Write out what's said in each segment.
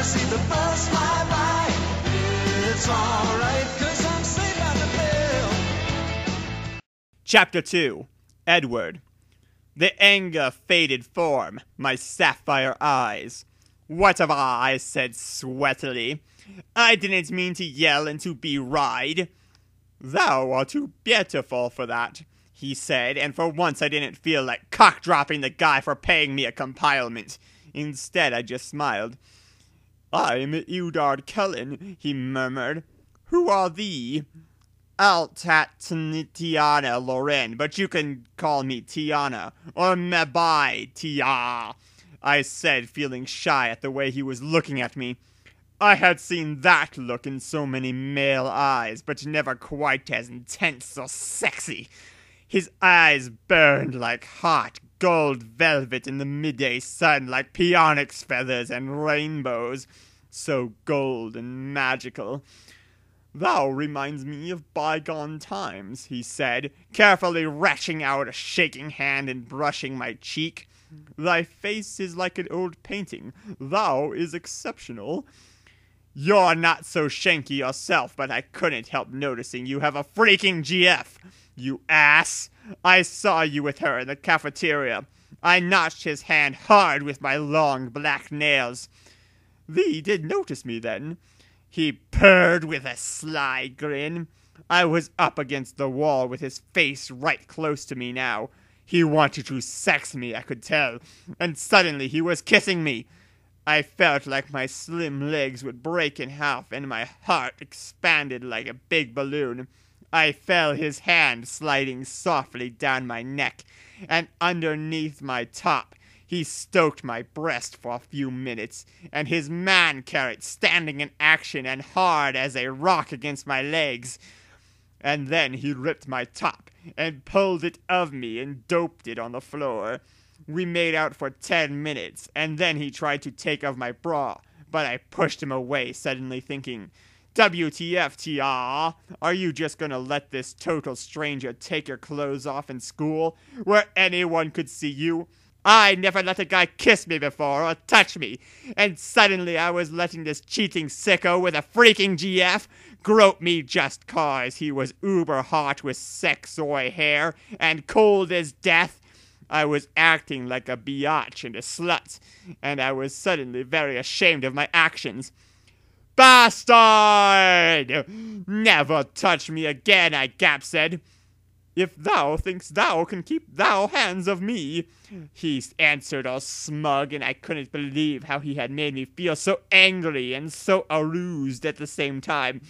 see the bus fly by. It's alright, 'cause I'm safe out the bill. Chapter 2. Edward. The anger faded from my sapphire eyes. "Whatever," I said sweatily. "I didn't mean to yell and to beride." "Thou art too beautiful for that," he said, and for once I didn't feel like cock-dropping the guy for paying me a compliment. Instead, I just smiled. "I'm Ewdard Cullen," he murmured. "Who are thee?" "Atnentsniana, Loren, but you can call me Tiana, or Mabai, Tia," I said, feeling shy at the way he was looking at me. I had seen that look in so many male eyes, but never quite as intense or sexy. His eyes burned like hot gold velvet in the midday sun, like peonix feathers and rainbows, so gold and magical. "Thou reminds me of bygone times," he said, carefully reaching out a shaking hand and brushing my cheek. "Thy face is like an old painting. Thou is exceptional." "You're not so shanky yourself, but I couldn't help noticing you have a freaking GF, you ass. I saw you with her in the cafeteria." I notched his hand hard with my long black nails. "Thee did notice me then?" He purred with a sly grin. I was up against the wall with his face right close to me now. He wanted to sex me, I could tell, and suddenly he was kissing me. I felt like my slim legs would break in half and my heart expanded like a big balloon. I felt his hand sliding softly down my neck, and underneath my top. He stoked my breast for a few minutes, and his man carrot standing in action and hard as a rock against my legs. And then he ripped my top and pulled it of me and doped it on the floor. We made out for 10 minutes, and then he tried to take off my bra, but I pushed him away, suddenly thinking, "WTF, TR? Are you just gonna let this total stranger take your clothes off in school, where anyone could see you? I never let a guy kiss me before or touch me, and suddenly I was letting this cheating sicko with a freaking GF grope me just 'cause he was uber hot with sexoy hair and cold as death. I was acting like a biatch and a slut, and I was suddenly very ashamed of my actions. "Bastard! Never touch me again," I gap-said. "If thou thinks thou can keep thou hands of me," he answered all smug, and I couldn't believe how he had made me feel so angry and so aroused at the same time.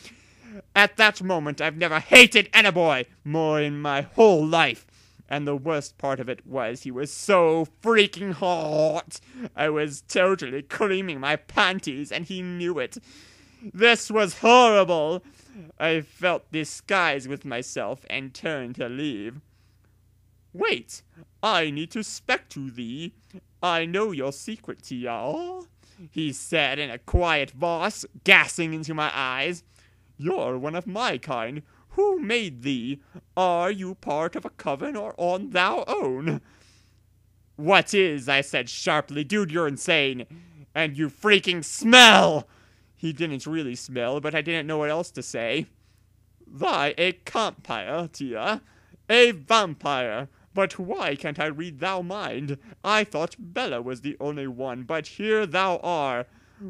At that moment, I've never hated any boy more in my whole life. And the worst part of it was he was so freaking hot. I was totally creaming my panties, and he knew it. This was horrible. I felt disgust with myself and turned to leave. "Wait, I need to speak to thee. I know your secret, Tia," he said in a quiet voice, gazing into my eyes. "You're one of my kind. Who made thee? Are you part of a coven or on thou own?" "What is?" I said sharply. "Dude, you're insane. And you freaking smell!" He didn't really smell, but I didn't know what else to say. "Thy a vampire, Tia. A vampire. But why can't I read thou mind? I thought Bella was the only one, but here thou are.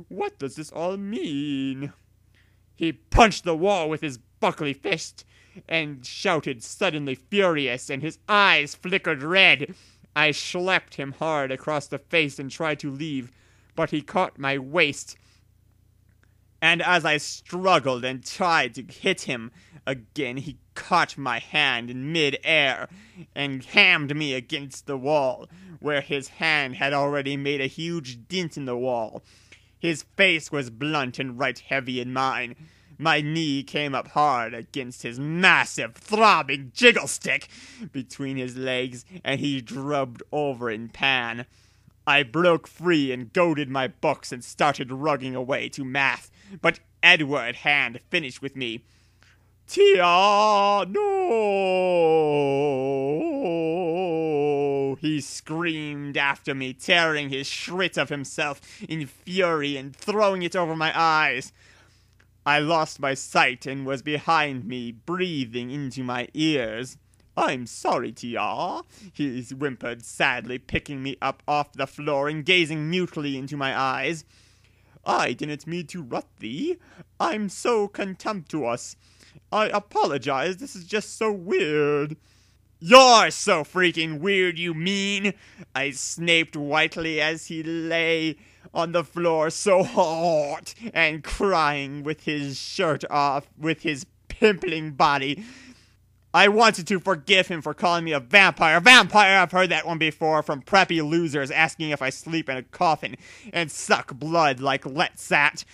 What does this all mean?" He punched the wall with his buckly fist and shouted, suddenly furious, and his eyes flickered red. I slapped him hard across the face and tried to leave, but he caught my waist. And as I struggled and tried to hit him again, he caught my hand in mid-air and hammed me against the wall, where his hand had already made a huge dent in the wall. His face was blunt and right heavy in mine. My knee came up hard against his massive, throbbing jiggle stick between his legs, and he drubbed over in pan. I broke free and goaded my books and started rugging away to math, but Edward Hand finished with me. "Tia, no!" no, he screamed after me, tearing his shrit of himself in fury and throwing it over my eyes. I lost my sight and was behind me, breathing into my ears. "I'm sorry, Tia," he whimpered sadly, picking me up off the floor and gazing mutely into my eyes. "I didn't mean to rut thee. I'm so contemptuous. I apologize, this is just so weird." "You're so freaking weird, you mean," I snaped whitely as he lay on the floor so hot and crying with his shirt off, with his pimpling body. I wanted to forgive him for calling me a vampire. Vampire, I've heard that one before from preppy losers asking if I sleep in a coffin and suck blood like Letsat.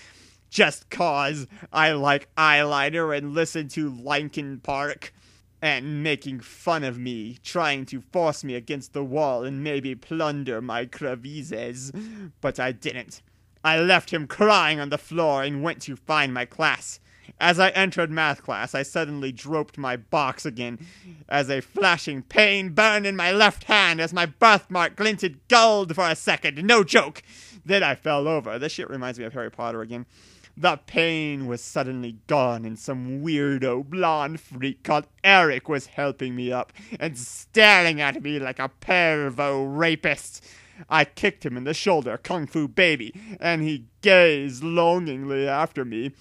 Just cause I like eyeliner and listen to Linkin Park. And making fun of me, trying to force me against the wall and maybe plunder my crevices. But I didn't. I left him crying on the floor and went to find my class. As I entered math class, I suddenly dropped my box again, as a flashing pain burned in my left hand as my birthmark glinted gold for a second. No joke. Then I fell over. This shit reminds me of Harry Potter again. The pain was suddenly gone, and some weirdo blonde freak called Eric was helping me up and staring at me like a pervo rapist. I kicked him in the shoulder, kung fu baby, and he gazed longingly after me.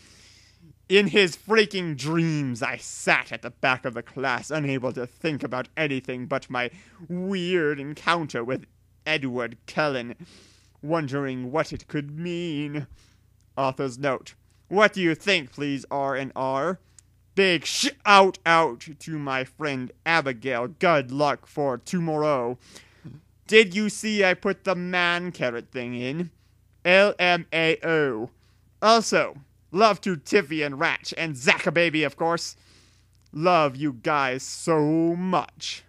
In his freaking dreams, I sat at the back of the class, unable to think about anything but my weird encounter with Edward Cullen, wondering what it could mean. Author's note. What do you think, please, R&R? Big shout out to my friend Abigail. Good luck for tomorrow. Did you see I put the man carrot thing in? LMAO. Also, love to Tiffy and Ratch and Zackababy, of course. Love you guys so much.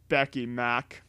Becky Mac.